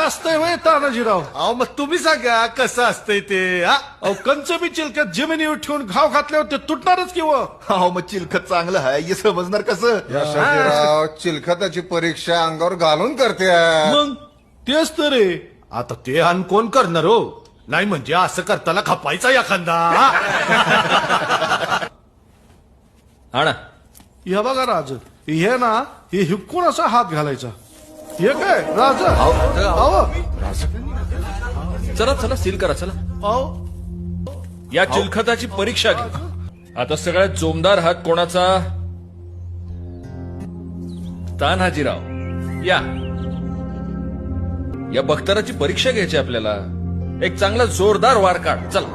असतंय होय तानाजीराव? अहो मग तुम्ही सांगा कसं असतंय ते हा? अहो कंच बी चिलक्यात जमिनीवर ठेवून घाव घातल्यावर ते तुटणारच किंवा अहो मग चिलखत चांगलं आहे हे समजणार कसं? यशवंतराव चिलखताची परीक्षा अंगावर घालून करते. मग तेच तर रे. आता ते अन कोण करणार हो? नाही म्हणजे असं करताना खपायचा एखादा हा? आणा. हे बघा राज, हे ना हे हिपकून असा हात घालायचा. हे काय राज? अहो चला चला सील करा चला. अहो या चिलखताची परीक्षा घ्या. आता सगळ्यात जोमदार हात कोणाचा? तान्हाजीराव या. या बख्तराची परीक्षा घ्यायची आपल्याला. एक चांगला जोरदार वार काढ चला.